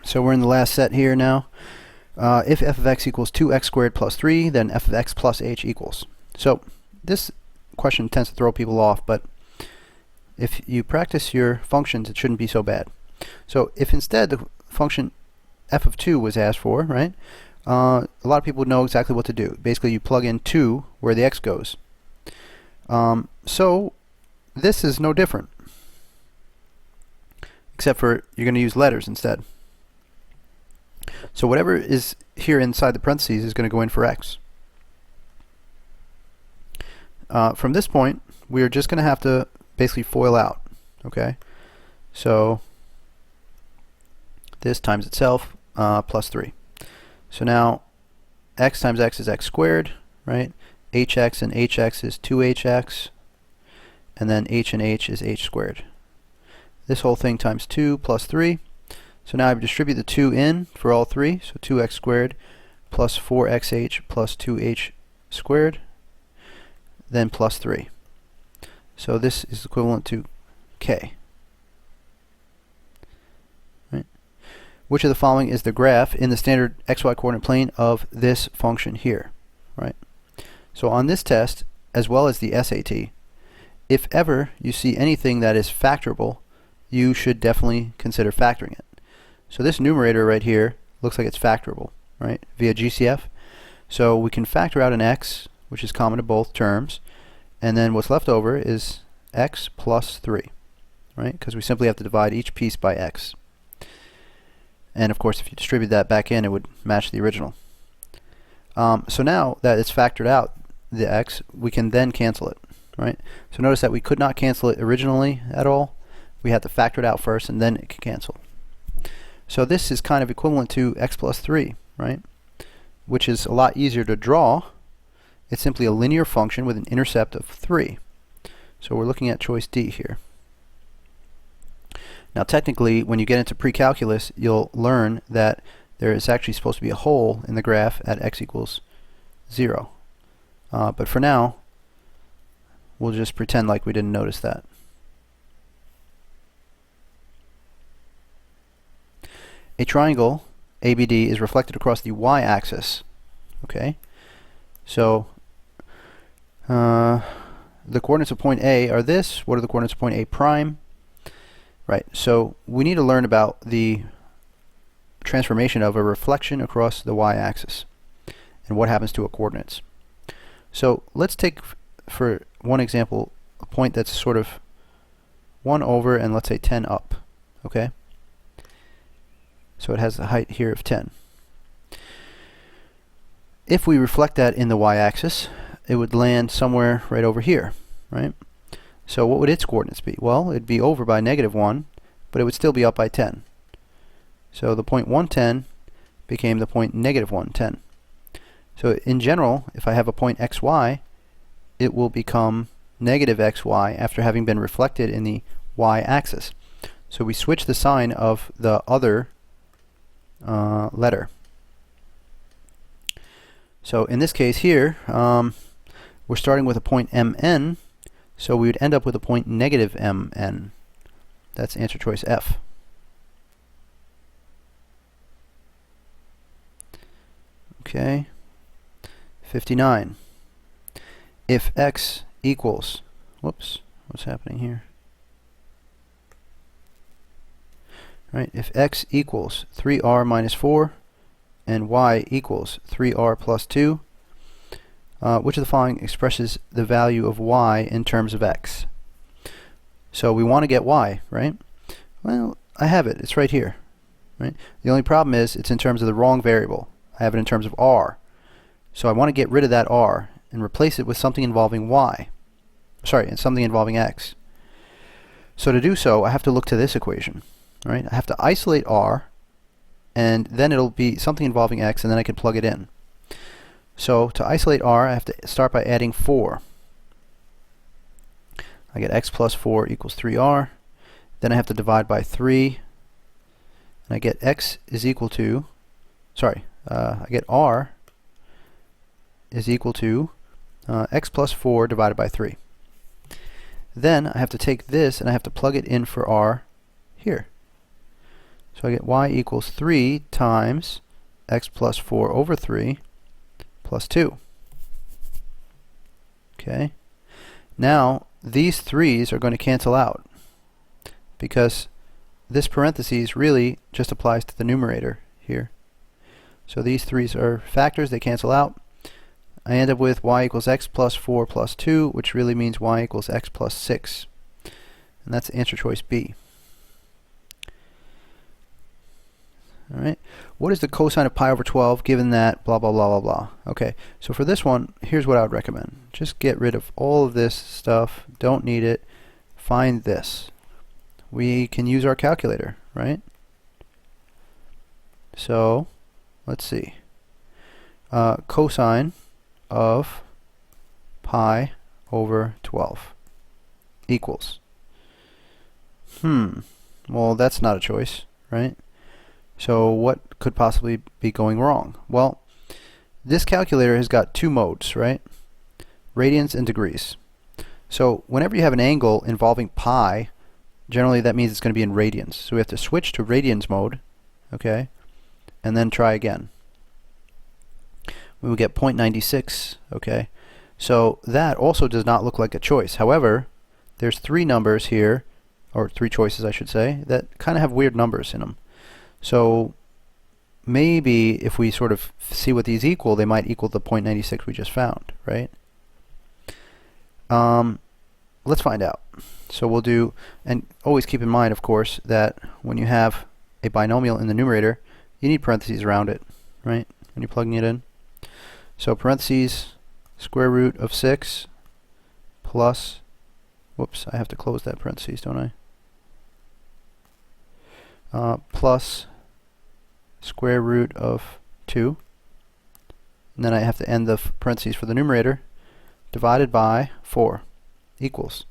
So we're in the last set here now. If f of x equals 2x squared plus 3, then f of x plus h equals. So this question tends to throw people off, but if you practice your functions, it shouldn't be so bad. So if instead the function f of 2 was asked for, right, a lot of people would know exactly what to do. Basically, you plug in 2 where the x goes. So this is no different, except for you're going to use letters instead. So whatever is here inside the parentheses is going to go in for x. From this point, we're just going to have to basically FOIL out. Okay, so this times itself plus 3. So now x times x is x squared, right? hx and hx is 2hx, and then h and h is h squared. This whole thing times 2 plus 3. So now I distribute the 2 in for all three, so 2x squared plus 4xh plus 2h squared, then plus 3. So this is equivalent to k. Right? Which of the following is the graph in the standard xy coordinate plane of this function here? Right? So on this test, as well as the SAT, if ever you see anything that is factorable, you should definitely consider factoring it. So this numerator right here looks like it's factorable, right, via GCF. So we can factor out an x, which is common to both terms, and then what's left over is x plus 3, right, because we simply have to divide each piece by x. And of course, if you distribute that back in, it would match the original. So now that it's factored out, the x, we can then cancel it, right? So notice that we could not cancel it originally at all. We had to factor it out first, and then it could cancel. So this is kind of equivalent to x plus 3, right? Which is a lot easier to draw. It's simply a linear function with an intercept of 3. So we're looking at choice D here. Now technically, when you get into pre-calculus, you'll learn that there is actually supposed to be a hole in the graph at x equals 0. But for now, we'll just pretend like we didn't notice that. A triangle ABD is reflected across the y-axis. Okay, so the coordinates of point A are this. What are the coordinates of point A prime? Right, so we need to learn about the transformation of a reflection across the y-axis and what happens to a coordinates. So let's take, for one example, a point that's sort of 1 over and let's say 10 up. Okay, so it has the height here of 10. If we reflect that in the y-axis, it would land somewhere right over here, right? So what would its coordinates be? Well, it'd be over by -1, but it would still be up by 10. So the point 110 became the point -110. So in general, if I have a point xy, it will become -xy after having been reflected in the y-axis. So we switch the sign of the other letter. So in this case here, we're starting with a point mn, so we would end up with a point -mn. That's answer choice F. Okay, 59. If x equals, whoops, what's happening here? Right, if x equals 3r minus 4 and y equals 3r plus 2, which of the following expresses the value of y in terms of x? So we want to get y, right? Well, I have it. It's right here. Right? The only problem is it's in terms of the wrong variable. I have it in terms of r. So I want to get rid of that r and replace it with something involving y. Sorry, and something involving x. So to do so, I have to look to this equation. Right? I have to isolate r, and then it'll be something involving x, and then I can plug it in. So to isolate r, I have to start by adding 4. I get x plus 4 equals 3r. Then I have to divide by 3, and I get x is equal to, I get r is equal to x plus 4 divided by 3. Then I have to take this and I have to plug it in for r here. So I get y equals 3 times x plus 4 over 3 plus 2. Okay. Now, these 3's are going to cancel out because this parentheses really just applies to the numerator here. So these 3's are factors, they cancel out. I end up with y equals x plus 4 plus 2, which really means y equals x plus 6. And that's answer choice B. Alright, what is the cosine of pi over 12 given that blah blah blah blah blah? Okay, so for this one, here's what I would recommend. Just get rid of all of this stuff, don't need it, find this. We can use our calculator, right? So, let's see. Cosine of pi over 12 equals. Well, that's not a choice, right? So what could possibly be going wrong? Well, this calculator has got two modes, right? Radians and degrees. So whenever you have an angle involving pi, generally that means it's going to be in radians. So we have to switch to radians mode, okay, and then try again. We will get 0.96, okay. So that also does not look like a choice. However, there's three numbers here, or three choices I should say, that kind of have weird numbers in them. So maybe if we sort of see what these equal, they might equal the 0.96 we just found, right? Let's find out. So we'll do, and always keep in mind, of course, that when you have a binomial in the numerator, you need parentheses around it, right? When you're plugging it in. So parentheses, square root of 6 plus, whoops, I have to close that parentheses, don't I? Plus square root of 2, and then I have to end the parentheses for the numerator, divided by 4 equals.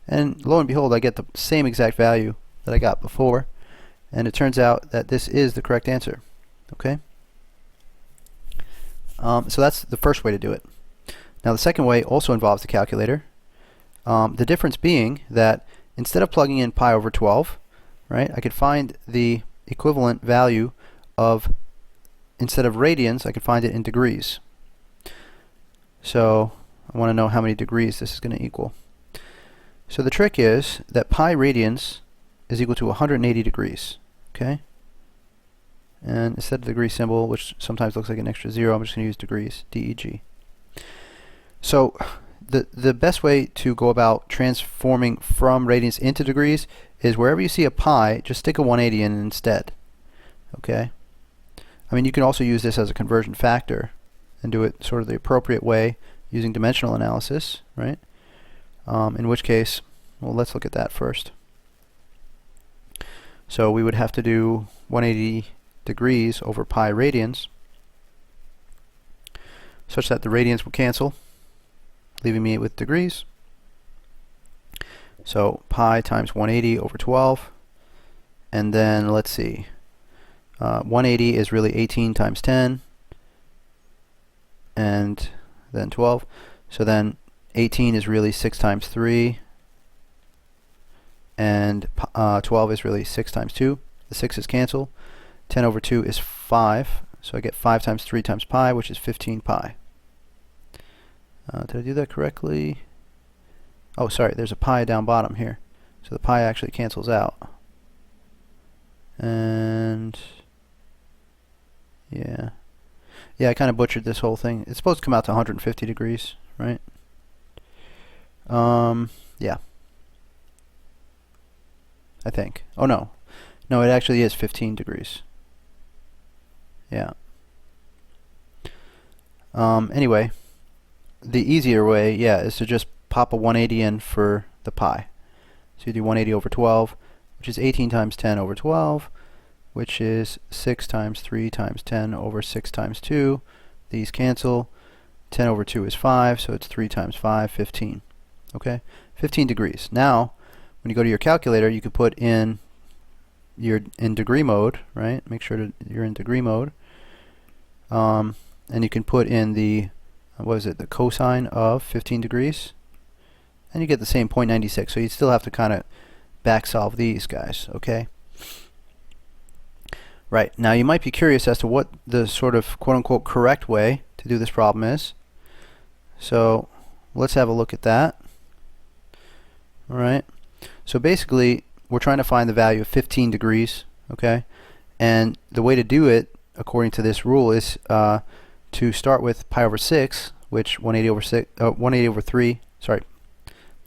And lo and behold, I get the same exact value that I got before, and it turns out that this is the correct answer. Okay? So that's the first way to do it. Now the second way also involves the calculator. The difference being that instead of plugging in pi over 12, right, I could find the equivalent value of, instead of radians, I could find it in degrees. So I want to know how many degrees this is going to equal. So the trick is that pi radians is equal to 180 degrees. Okay? And instead of the degree symbol, which sometimes looks like an extra zero, I'm just going to use degrees, DEG. So the best way to go about transforming from radians into degrees is wherever you see a pi, just stick a 180 in instead. Okay? I mean, you can also use this as a conversion factor and do it sort of the appropriate way using dimensional analysis, right? In which case, well, let's look at that first. So we would have to do 180 degrees over pi radians such that the radians will cancel, leaving me with degrees. So pi times 180 over 12, and then let's see, 180 is really 18 times 10, and then 12. So then 18 is really 6 times 3, and 12 is really 6 times 2. The 6's cancel. 10 over 2 is 5, so I get 5 times 3 times pi, which is 15 pi. Did I do that correctly? Oh, sorry, there's a pi down bottom here. So the pi actually cancels out. And yeah, I kind of butchered this whole thing. It's supposed to come out to 150 degrees, right? Yeah, I think. Oh no, it actually is 15 degrees. Yeah. Anyway, the easier way, yeah, is to just pop a 180 in for the pi. So you do 180 over 12, which is 18 times 10 over 12, which is 6 times 3 times 10 over 6 times 2. These cancel. 10 over 2 is 5, so it's 3 times 5, 15. Okay? 15 degrees. Now, when you go to your calculator, you can put in, you're in degree mode, right? Make sure that you're in degree mode. And you can put in the, what is it, the cosine of 15 degrees. And you get the same 0.96. So you still have to kind of back solve these guys, okay? Right, now you might be curious as to what the sort of quote-unquote correct way to do this problem is. So let's have a look at that. Alright, so basically we're trying to find the value of 15 degrees, okay? And the way to do it, according to this rule, is to start with pi over 6, which 180 over 3, sorry,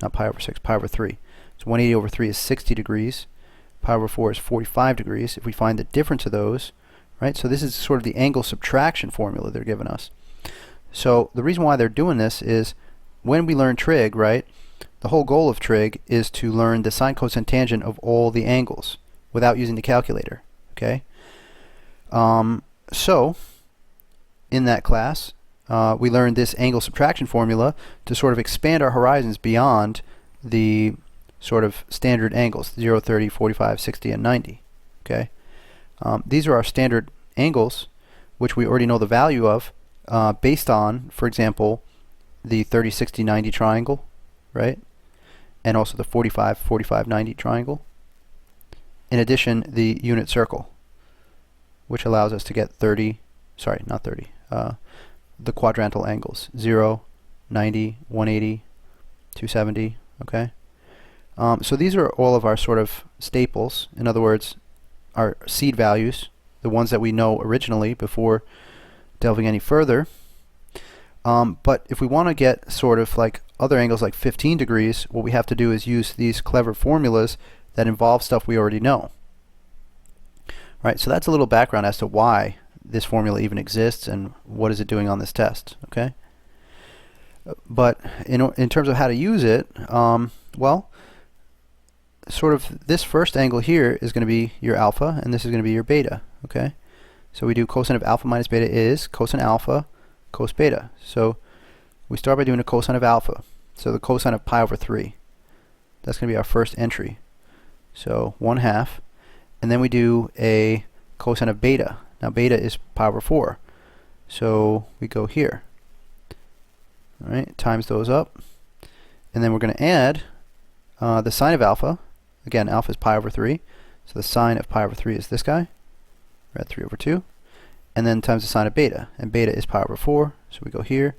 not pi over 6, pi over 3. So 180 over 3 is 60 degrees. Pi over 4 is 45 degrees. If we find the difference of those, right? So this is sort of the angle subtraction formula they're giving us. So the reason why they're doing this is when we learn trig, right? The whole goal of trig is to learn the sine, cosine, tangent of all the angles without using the calculator, okay? So in that class, we learned this angle subtraction formula to sort of expand our horizons beyond the sort of standard angles, 0, 30, 45, 60, and 90. Okay, these are our standard angles, which we already know the value of based on, for example, the 30, 60, 90 triangle, right? And also the 45, 45, 90 triangle. In addition, the unit circle, which allows us to get 30, sorry, not 30, the quadrantal angles, 0, 90, 180, 270, okay? So these are all of our sort of staples. In other words, our seed values, the ones that we know originally before delving any further. But if we want to get sort of like other angles like 15 degrees, what we have to do is use these clever formulas that involve stuff we already know. Right, so that's a little background as to why this formula even exists and what is it doing on this test, okay? But in terms of how to use it, well, sort of this first angle here is going to be your alpha, and this is going to be your beta, okay? So we do cosine of alpha minus beta is cosine alpha cos beta. So we start by doing a cosine of alpha. So the cosine of pi over 3. That's going to be our first entry. So 1/2. And then we do a cosine of beta. Now beta is pi over 4. So we go here. Alright, times those up. And then we're going to add the sine of alpha. Again, alpha is pi over 3. So the sine of pi over 3 is this guy. We're at 3 over 2. And then times the sine of beta. And beta is pi over 4. So we go here.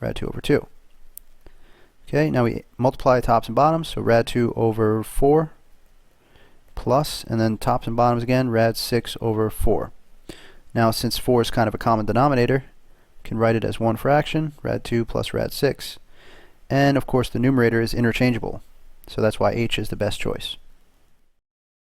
Rad 2 over 2. Okay, now we multiply tops and bottoms. So rad 2 over 4 plus, and then tops and bottoms again, rad 6 over 4. Now since 4 is kind of a common denominator, you can write it as one fraction, rad 2 plus rad 6. And of course the numerator is interchangeable. So that's why h is the best choice.